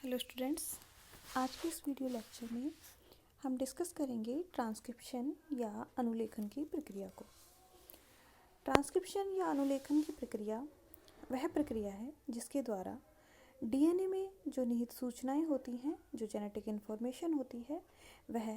Hello students, आज के इस वीडियो लेक्चर में हम डिस्कस करेंगे ट्रांसक्रिप्शन या अनुलेखन की प्रक्रिया को। ट्रांसक्रिप्शन या अनुलेखन की प्रक्रिया वह प्रक्रिया है जिसके द्वारा डीएनए में जो निहित सूचनाएं होती हैं, जो जेनेटिक इन्फॉर्मेशन होती है, वह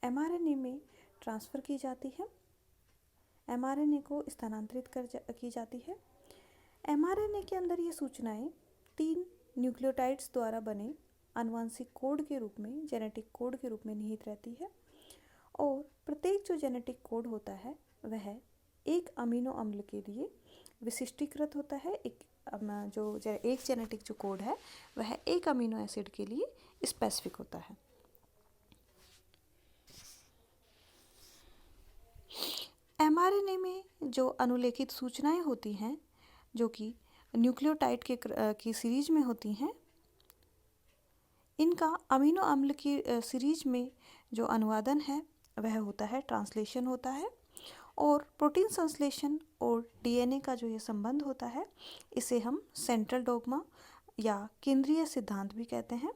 एमआरएनए में ट्रांसफ़र की जाती है, एमआरएनए को स्थानांतरित की जाती है। एमआरएनए के अंदर ये सूचनाएं 3 न्यूक्लियोटाइड्स द्वारा बने आनुवंशिक कोड के रूप में, जेनेटिक कोड के रूप में निहित रहती है और प्रत्येक जो जेनेटिक कोड होता है वह एक अमीनो अम्ल के लिए विशिष्टीकृत होता है। एक जेनेटिक जो कोड है वह एक अमीनो एसिड के लिए स्पेसिफिक होता है। एमआरएनए में जो अनुलेखित सूचनाएं होती हैं, जो कि न्यूक्लियोटाइड की सीरीज में होती हैं, इनका अमीनो अम्ल की सीरीज में जो अनुवादन है वह होता है, ट्रांसलेशन होता है। और प्रोटीन संश्लेषण और डीएनए का जो ये संबंध होता है, इसे हम सेंट्रल डोग्मा या केंद्रीय सिद्धांत भी कहते हैं।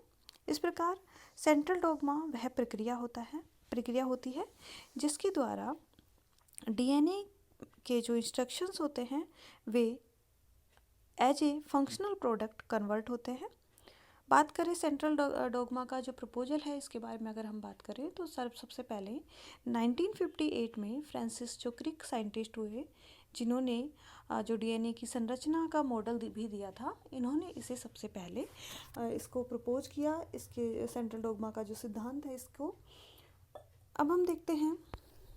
इस प्रकार सेंट्रल डोग्मा वह प्रक्रिया होती है जिसके द्वारा डीएनए के जो इंस्ट्रक्शंस होते हैं वे as a functional product convert होते हैं। बात करें सेंट्रल डोग्मा का जो प्रपोजल है, इसके बारे में अगर हम बात करें तो सबसे पहले 1958 में फ्रांसिस जो क्रिक साइंटिस्ट हुए, जिन्होंने जो डीएनए की संरचना का मॉडल भी दिया था, इन्होंने इसे सबसे पहले इसको प्रपोज किया, इसके सेंट्रल डोग्मा का जो सिद्धांत है इसको। अब हम देखते हैं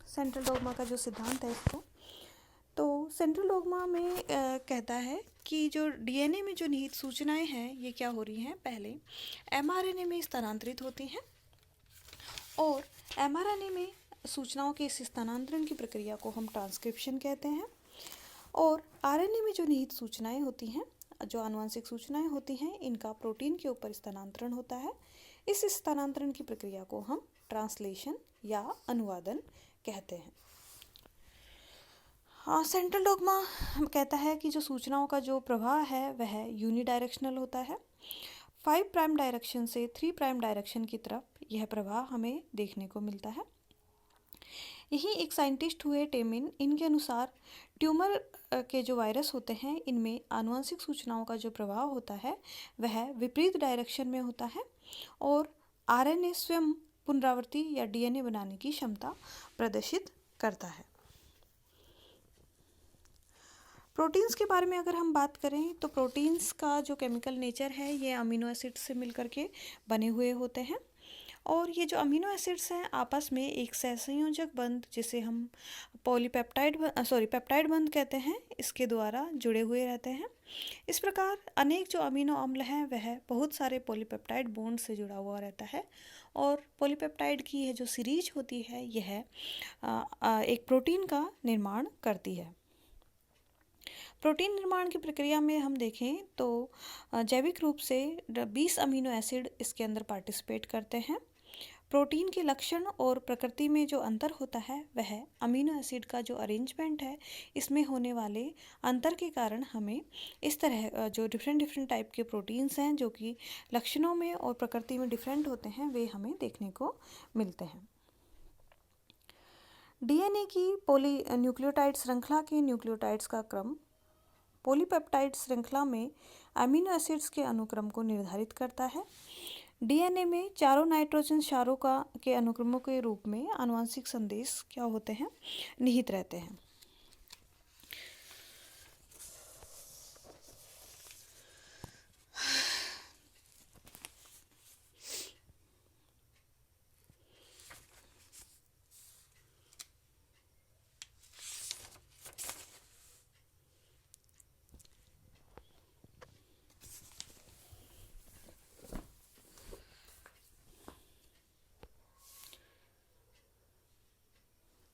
सेंट्रल डोग्मा का जो सिद्धांत है इसको। तो सेंट्रल डोग्मा में कहता है कि जो डीएनए में जो निहित सूचनाएं हैं ये क्या हो रही हैं, पहले एमआरएनए में स्थानांतरित होती हैं और एमआरएनए में सूचनाओं के इस स्थानांतरण की प्रक्रिया को हम ट्रांसक्रिप्शन कहते हैं। और आरएनए में जो निहित सूचनाएं होती हैं, जो आनुवंशिक सूचनाएं होती हैं, इनका प्रोटीन के ऊपर स्थानांतरण होता है। इस स्थानांतरण की प्रक्रिया को हम ट्रांसलेशन या अनुवादन कहते हैं। सेंट्रल डोग्मा कहता है कि जो सूचनाओं का जो प्रवाह है वह यूनिडायरेक्शनल होता है। 5 प्राइम डायरेक्शन से 3 प्राइम डायरेक्शन की तरफ यह प्रवाह हमें देखने को मिलता है। यही एक साइंटिस्ट हुए टेमिन, इनके अनुसार ट्यूमर के जो वायरस होते हैं इनमें आनुवंशिक सूचनाओं का जो प्रवाह होता है वह विपरीत डायरेक्शन में होता है और आरएनए स्वयं पुनरावृत्ति या डीएनए बनाने की क्षमता प्रदर्शित करता है। प्रोटीन्स के बारे में अगर हम बात करें तो प्रोटीन्स का जो केमिकल नेचर है ये अमीनो एसिड्स से मिलकर के बने हुए होते हैं और ये जो अमीनो एसिड्स हैं आपस में एक सहसंयोजक बंध, जिसे हम पेप्टाइड बंध कहते हैं, इसके द्वारा जुड़े हुए रहते हैं। इस प्रकार अनेक जो अमीनो अम्ल हैं वह बहुत सारे पॉलीपेप्टाइड बॉन्ड से जुड़ा हुआ रहता है और पॉलीपेप्टाइड की यह जो सीरीज होती है यह एक प्रोटीन का निर्माण करती है। प्रोटीन निर्माण की प्रक्रिया में हम देखें तो जैविक रूप से 20 अमीनो एसिड इसके अंदर पार्टिसिपेट करते हैं। प्रोटीन के लक्षण और प्रकृति में जो अंतर होता है वह अमीनो एसिड का जो अरेंजमेंट है इसमें होने वाले अंतर के कारण हमें इस तरह जो डिफरेंट टाइप के प्रोटीन्स हैं जो कि लक्षणों में और प्रकृति में डिफरेंट होते हैं, वे हमें देखने को मिलते हैं। डीएनए की पॉली न्यूक्लियोटाइड श्रृंखला के न्यूक्लियोटाइड्स का क्रम पॉलीपेप्टाइड श्रृंखला में अमीनो एसिड्स के अनुक्रम को निर्धारित करता है। डीएनए में चारों नाइट्रोजन क्षारों के अनुक्रमों के रूप में आनुवंशिक संदेश क्या होते हैं, निहित रहते हैं।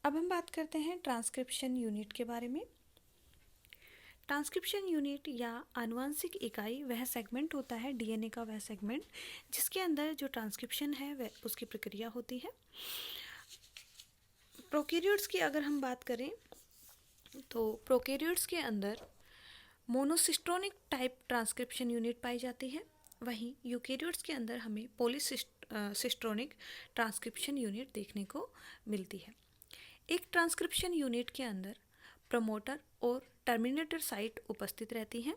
अब हम बात करते हैं ट्रांसक्रिप्शन यूनिट के बारे में। ट्रांसक्रिप्शन यूनिट या आनुवंशिक इकाई वह सेगमेंट होता है, डीएनए का वह सेगमेंट जिसके अंदर जो ट्रांसक्रिप्शन है वह उसकी प्रक्रिया होती है। प्रोकैरियोट्स की अगर हम बात करें तो प्रोकैरियोट्स के अंदर मोनोसिस्टोनिक टाइप ट्रांसक्रिप्शन यूनिट पाई जाती है वहीं यूकेरियोट्स के अंदर हमें पॉलीसिस्ट्रोनिक ट्रांसक्रिप्शन यूनिट देखने को मिलती है। एक ट्रांसक्रिप्शन यूनिट के अंदर प्रमोटर और टर्मिनेटर साइट उपस्थित रहती हैं।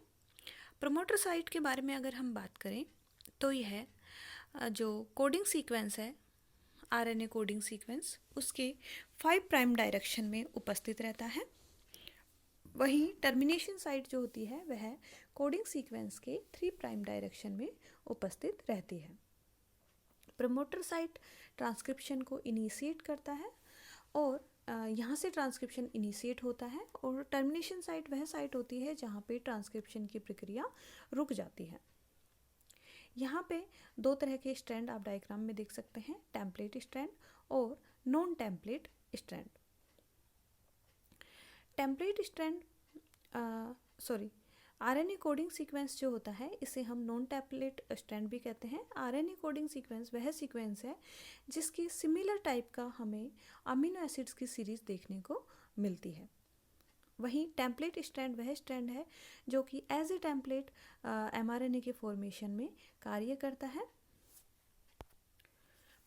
प्रमोटर साइट के बारे में अगर हम बात करें तो यह जो कोडिंग सीक्वेंस है, आरएनए कोडिंग सीक्वेंस, उसके 5 प्राइम डायरेक्शन में उपस्थित रहता है। वहीं टर्मिनेशन साइट जो होती है वह कोडिंग सीक्वेंस के 3 प्राइम डायरेक्शन में उपस्थित रहती है। प्रमोटर साइट ट्रांसक्रिप्शन को इनिशिएट करता है और यहाँ से ट्रांसक्रिप्शन इनिशिएट होता है, और टर्मिनेशन साइट वह साइट होती है जहाँ पे ट्रांसक्रिप्शन की प्रक्रिया रुक जाती है। यहाँ पे 2 तरह के स्ट्रैंड आप डायग्राम में देख सकते हैं, टेम्पलेट स्ट्रैंड और non template strand. Template strand RNA coding sequence जो होता है इसे हम नॉन टेम्पलेट स्ट्रैंड भी कहते हैं। आरएनए कोडिंग सीक्वेंस वह सीक्वेंस है जिसकी सिमिलर टाइप का हमें अमीनो एसिड्स की सीरीज देखने को मिलती है। वहीं टेम्पलेट स्ट्रैंड वह स्ट्रैंड है जो कि एज ए टेम्पलेट एमआरएनए के फॉर्मेशन में कार्य करता है।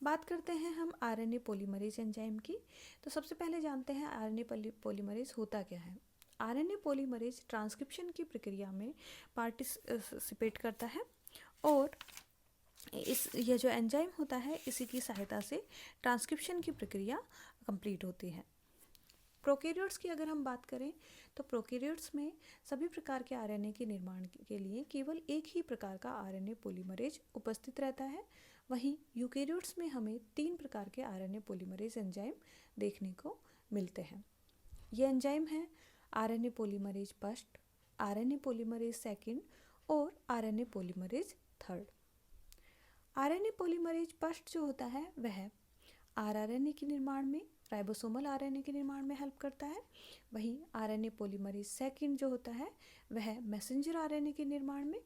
बात करते हैं हम आरएनए पॉलीमरेज एंजाइम की। तो सबसे पहले जानते हैं आरएनए पॉलीमरेज होता क्या है। आरएनए पॉलीमरेज ट्रांसक्रिप्शन की प्रक्रिया में पार्टिसिपेट करता है और यह जो एंजाइम होता है इसी की सहायता से ट्रांसक्रिप्शन की प्रक्रिया कंप्लीट होती है। प्रोकैरियोट्स की अगर हम बात करें तो प्रोकैरियोट्स में सभी प्रकार के आरएनए के निर्माण के लिए केवल एक ही प्रकार का आरएनए पॉलीमरेज उपस्थित रहता है। वहीं यूकेरियोट्स में हमें 3 प्रकार के आरएनए पॉलीमरेज एंजाइम देखने को मिलते हैं। ये एंजाइम है RNA polymerase first, RNA polymerase second और RNA polymerase third. RNA polymerase first जो होता है वह आरआरएनए के निर्माण में, राइबोसोमल आरएनए के निर्माण में हेल्प करता है। वहीं आरएनए पॉलीमरेज सेकंड जो होता है वह मैसेंजर आरएनए के निर्माण में,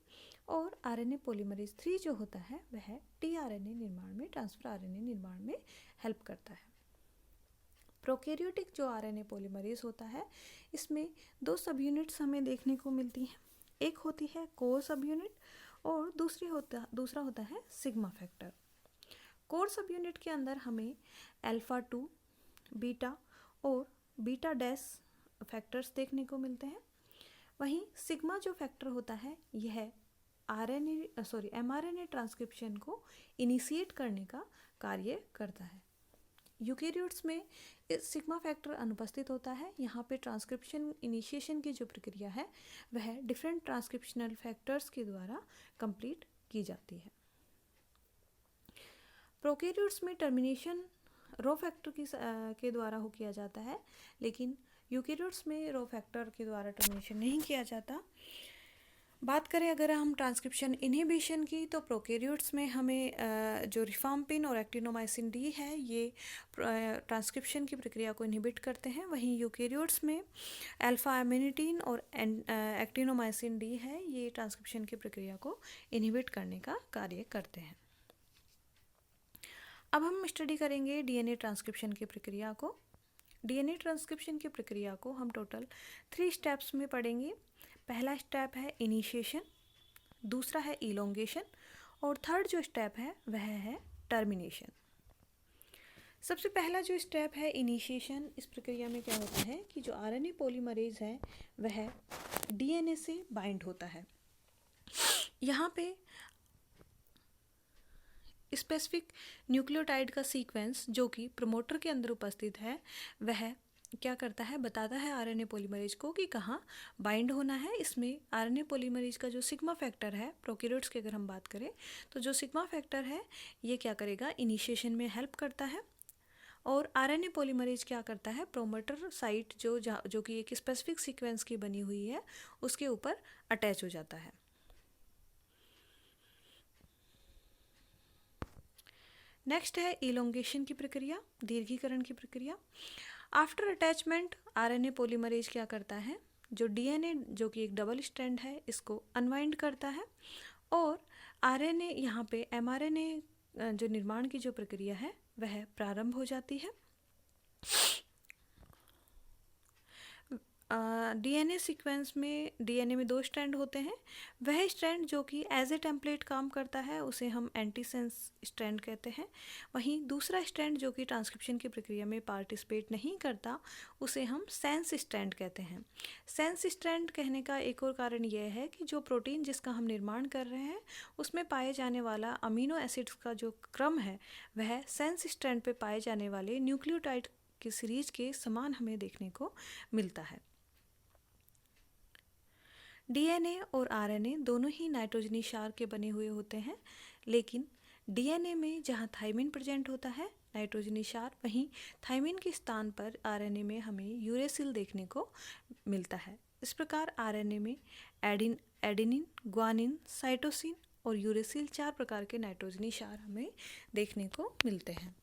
और आरएनए पॉलीमरेज 3 जो होता है वह टीआरएनए निर्माण में, ट्रांसफर आरएनए निर्माण में हेल्प करता है। प्रोकैरियोटिक जो आरएनए पॉलीमरेज होता है इसमें 2 सब यूनिट्स हमें देखने को मिलती हैं। एक होती है कोर सब यूनिट और दूसरा होता है सिग्मा फैक्टर। कोर सब यूनिट के अंदर हमें अल्फा 2, बीटा और बीटा डैश फैक्टर्स देखने को मिलते हैं। वहीं सिग्मा जो फैक्टर होता है यह एमआरएनए ट्रांसक्रिप्शन को इनिशिएट करने का कार्य करता है। यूकेरियोट्स में इस सिग्मा फैक्टर अनुपस्थित होता है। यहाँ पे ट्रांसक्रिप्शन इनिशिएशन की जो प्रक्रिया है वह डिफरेंट ट्रांसक्रिप्शनल फैक्टर्स के द्वारा कंप्लीट की जाती है। प्रोकैरियोट्स में टर्मिनेशन रो फैक्टर के द्वारा किया जाता है, लेकिन यूकेरियोट्स में रो फैक्टर के द्वारा टर्मिनेशन नहीं किया जाता। बात करें अगर हम ट्रांसक्रिप्शन इनहिबिशन की तो प्रोकैरियोट्स में हमें जो रिफाम्पिन और एक्टिनोमाइसिन डी है ये ट्रांसक्रिप्शन की प्रक्रिया को इनहिबिट करते हैं। वहीं यूकेरियोट्स में अल्फा एमिनिटीन और एक्टिनोमाइसिन डी है, ये ट्रांसक्रिप्शन की प्रक्रिया को इनहिबिट करने का कार्य करते हैं। अब हम स्टडी करेंगे डीएनए ट्रांसक्रिप्शन की प्रक्रिया को। डीएनए ट्रांसक्रिप्शन की प्रक्रिया को हम टोटल 3 स्टेप्स में पढ़ेंगे। पहला स्टेप है इनिशिएशन, दूसरा है इलोंगेशन और थर्ड जो स्टेप है वह है टर्मिनेशन। सबसे पहला जो स्टेप है इनिशिएशन, इस प्रक्रिया में क्या होता है कि जो आरएनए पॉलीमरेज है वह डीएनए से बाइंड होता है। यहाँ पे स्पेसिफिक न्यूक्लियोटाइड का सीक्वेंस जो कि प्रमोटर के अंदर उपस्थित है वह क्या करता है, बताता है आरएनए पॉलीमरेज को कि कहाँ बाइंड होना है। इसमें आरएनए पॉलीमरेज का जो सिग्मा फैक्टर है, प्रोकैरियोट्स की अगर हम बात करें तो जो सिग्मा फैक्टर है ये क्या करेगा, इनिशिएशन में हेल्प करता है। और आरएनए पॉलीमरेज क्या करता है, प्रोमोटर साइट जो कि एक स्पेसिफिक सीक्वेंस की बनी हुई है उसके ऊपर अटैच हो जाता है। नेक्स्ट है इलोंगेशन की प्रक्रिया, दीर्घीकरण की प्रक्रिया। आफ्टर अटैचमेंट आरएनए पॉलीमरेज क्या करता है, जो डीएनए जो कि एक डबल स्ट्रैंड है इसको अनवाइंड करता है और आरएनए यहाँ पे एमआरएनए जो निर्माण की जो प्रक्रिया है वह प्रारंभ हो जाती है। डीएनए सीक्वेंस में डीएनए में 2 स्ट्रैंड होते हैं। वह स्ट्रैंड जो कि एज ए टेम्पलेट काम करता है उसे हम एंटीसेंस स्ट्रैंड कहते हैं। वहीं दूसरा स्ट्रैंड जो कि ट्रांसक्रिप्शन की प्रक्रिया में पार्टिसिपेट नहीं करता उसे हम सेंस स्ट्रैंड कहते हैं। सेंस स्ट्रैंड कहने का एक और कारण यह है कि जो प्रोटीन जिसका हम निर्माण कर रहे हैं उसमें पाए जाने वाला अमीनो एसिड्स का जो क्रम है वह सेंस स्ट्रैंड पे पाए जाने वाले न्यूक्लियोटाइड की सीरीज के समान हमें देखने को मिलता है। डीएनए और आरएनए दोनों ही नाइट्रोजनी क्षार के बने हुए होते हैं, लेकिन डीएनए में जहाँ थाइमिन प्रेजेंट होता है नाइट्रोजनी क्षार, वहीं थाइमिन के स्थान पर आरएनए में हमें यूरेसिल देखने को मिलता है। इस प्रकार आरएनए में एडेनिन, ग्वानिन, साइटोसिन और यूरेसिल 4 प्रकार के नाइट्रोजनी क्षार हमें देखने को मिलते हैं।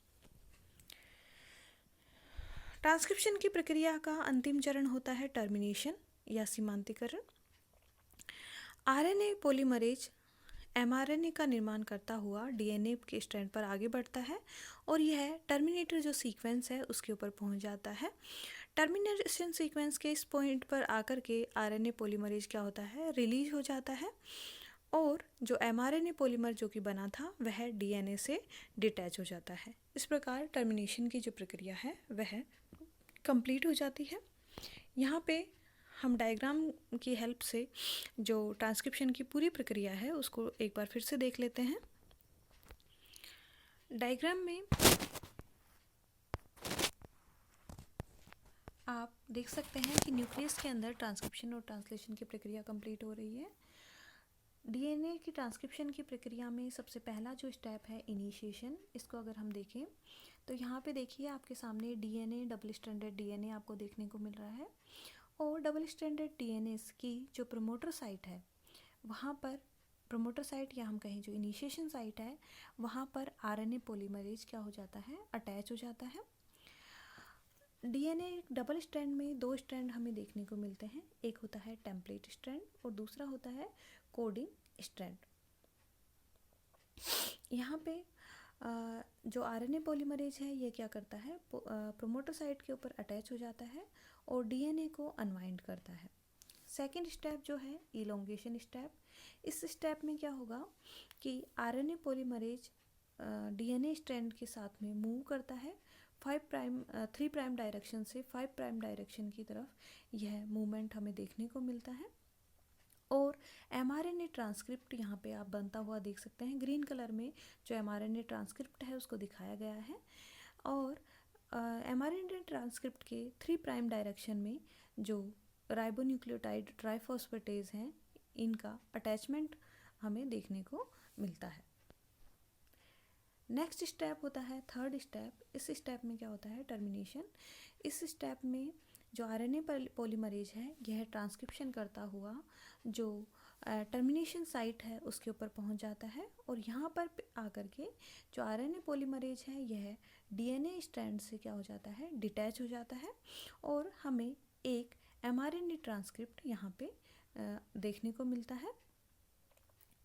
ट्रांसक्रिप्शन की प्रक्रिया का अंतिम चरण होता है टर्मिनेशन या सीमांतीकरण। आरएनए पॉलीमरेज एमआरएनए का निर्माण करता हुआ डीएनए के स्ट्रैंड पर आगे बढ़ता है और यह टर्मिनेटर जो सीक्वेंस है उसके ऊपर पहुंच जाता है। टर्मिनेशन सीक्वेंस के इस पॉइंट पर आकर के आरएनए पॉलीमरेज क्या होता है, रिलीज हो जाता है और जो एमआरएनए पॉलीमर जो कि बना था वह डीएनए से डिटैच हो जाता है। इस प्रकार टर्मिनेशन की जो प्रक्रिया है वह कंप्लीट हो जाती है। यहाँ पे हम डायग्राम की हेल्प से जो ट्रांसक्रिप्शन की पूरी प्रक्रिया है उसको एक बार फिर से देख लेते हैं। डायग्राम में आप देख सकते हैं कि न्यूक्लियस के अंदर ट्रांसक्रिप्शन और ट्रांसलेशन की प्रक्रिया कंप्लीट हो रही है। डीएनए की ट्रांसक्रिप्शन की प्रक्रिया में सबसे पहला जो स्टेप है इनिशिएशन, इसको अगर हम देखें तो यहाँ पे देखिए आपके सामने डीएनए, डबल स्ट्रैंडेड डीएनए आपको देखने को मिल रहा है और डबल स्ट्रैंडेड डीएनए की जो प्रमोटर साइट है वहाँ पर प्रमोटर साइट या हम कहें जो इनिशिएशन साइट है वहाँ पर आरएनए पॉलीमरेज क्या हो जाता है, अटैच हो जाता है। डीएनए डबल स्ट्रैंड में 2 स्ट्रैंड हमें देखने को मिलते हैं, एक होता है टेम्पलेट स्ट्रैंड और दूसरा होता है कोडिंग स्ट्रैंड। यहाँ पे जो आरएनए पॉलीमरेज है ये क्या करता है, प्रोमोटर साइट के ऊपर अटैच हो जाता है और डीएनए को अनवाइंड करता है। सेकेंड स्टेप जो है इलोंगेशन स्टेप, इस स्टेप में क्या होगा कि आरएनए पॉलीमरेज डीएनए स्ट्रैंड के साथ में मूव करता है 3 प्राइम डायरेक्शन से 5 प्राइम डायरेक्शन की तरफ यह मूवमेंट हमें देखने को मिलता है और एमआरएनए ट्रांसक्रिप्ट यहाँ पे आप बनता हुआ देख सकते हैं। ग्रीन कलर में जो एमआरएनए ट्रांसक्रिप्ट है उसको दिखाया गया है और एमआरएनए ट्रांसक्रिप्ट के 3 प्राइम डायरेक्शन में जो राइबोन्यूक्लियोटाइड ट्राइफॉस्फेटेज हैं इनका अटैचमेंट हमें देखने को मिलता है। नेक्स्ट स्टेप होता है थर्ड स्टेप। इस स्टेप में क्या होता है, टर्मिनेशन। इस स्टेप में जो आरएनए पॉलीमरेज है यह ट्रांसक्रिप्शन करता हुआ जो टर्मिनेशन साइट है उसके ऊपर पहुंच जाता है और यहाँ पर आकर के जो आरएनए पॉलीमरेज है यह डीएनए स्ट्रैंड से क्या हो जाता है, डिटैच हो जाता है और हमें एक एमआरएनए ट्रांसक्रिप्ट यहाँ पे देखने को मिलता है।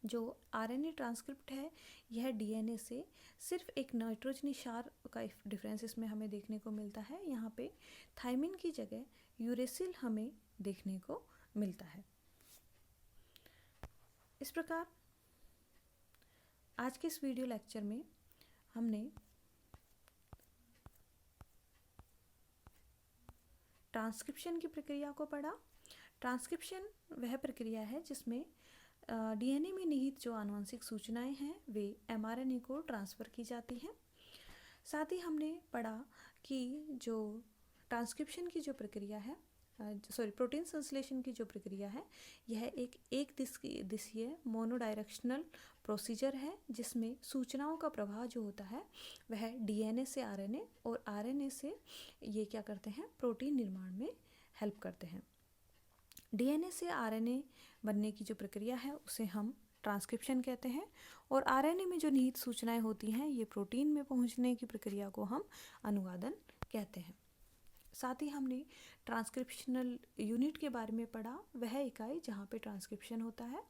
जो आरएनए ट्रांसक्रिप्ट है यह डीएनए से सिर्फ एक नाइट्रोजनी क्षार का डिफरेंस इसमें हमें देखने को मिलता है। यहाँ पे थाइमिन की जगह यूरेसिल हमें देखने को मिलता है। इस प्रकार आज के इस वीडियो लेक्चर में हमने ट्रांसक्रिप्शन की प्रक्रिया को पढ़ा। ट्रांसक्रिप्शन वह प्रक्रिया है जिसमें डीएनए में निहित जो आनुवंशिक सूचनाएं हैं वे एमआरएनए को ट्रांसफ़र की जाती हैं। साथ ही हमने पढ़ा कि जो ट्रांसक्रिप्शन की जो प्रक्रिया है प्रोटीन संश्लेषण की जो प्रक्रिया है यह एक दिशीय मोनोडायरेक्शनल प्रोसीजर है जिसमें सूचनाओं का प्रवाह जो होता है वह डीएनए से आरएनए और आरएनए से ये क्या करते हैं, प्रोटीन निर्माण में हेल्प करते हैं। डीएनए से आरएनए बनने की जो प्रक्रिया है उसे हम ट्रांसक्रिप्शन कहते हैं और आरएनए में जो निहित सूचनाएं होती हैं ये प्रोटीन में पहुंचने की प्रक्रिया को हम अनुवादन कहते हैं। साथ ही हमने ट्रांसक्रिप्शनल यूनिट के बारे में पढ़ा, वह इकाई जहाँ पे ट्रांसक्रिप्शन होता है।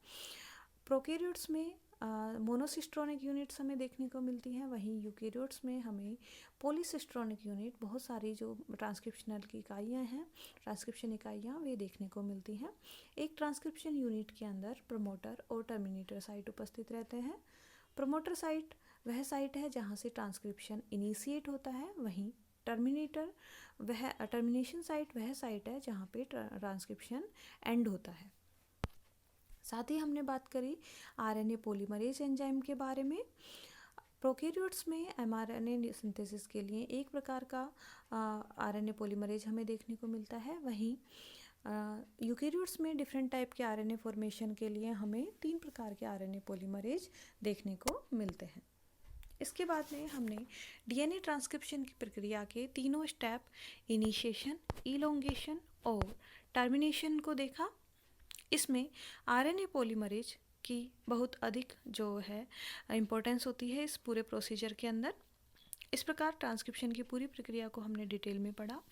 प्रोकैरियोट्स में मोनोसिस्ट्रोनिक यूनिट्स हमें देखने को मिलती हैं, वहीं यूकेरियोट्स में हमें पॉलीसिस्ट्रोनिक यूनिट, बहुत सारी जो ट्रांसक्रिप्शनल की इकाइयाँ हैं, ट्रांसक्रिप्शन इकाइयाँ, वे देखने को मिलती हैं। एक ट्रांसक्रिप्शन यूनिट के अंदर प्रमोटर और टर्मिनेटर साइट उपस्थित रहते हैं। प्रमोटर साइट वह साइट है जहाँ से ट्रांसक्रिप्शन इनिशिएट होता है, वहीं टर्मिनेशन साइट वह साइट है जहाँ पे ट्रांसक्रिप्शन एंड होता है। साथ ही हमने बात करी आरएनए पॉलीमरेज एंजाइम के बारे में। प्रोकैरियोट्स में एमआरएनए सिंथेसिस के लिए एक प्रकार का आरएनए पॉलीमरेज हमें देखने को मिलता है, वहीं यूकेरियोट्स में डिफरेंट टाइप के आरएनए फॉर्मेशन के लिए हमें 3 प्रकार के आरएनए पॉलीमरेज देखने को मिलते हैं। इसके बाद में हमने डीएनए ट्रांसक्रिप्शन की प्रक्रिया के तीनों स्टेप, इनिशिएशन, इलोंगेशन और टर्मिनेशन को देखा। इसमें आरएनए पॉलीमरेज की बहुत अधिक जो है इम्पोर्टेंस होती है इस पूरे प्रोसीजर के अंदर। इस प्रकार ट्रांसक्रिप्शन की पूरी प्रक्रिया को हमने डिटेल में पढ़ा।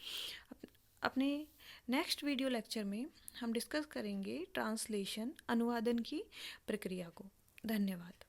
अपने नेक्स्ट वीडियो लेक्चर में हम डिस्कस करेंगे ट्रांसलेशन, अनुवादन की प्रक्रिया को। धन्यवाद।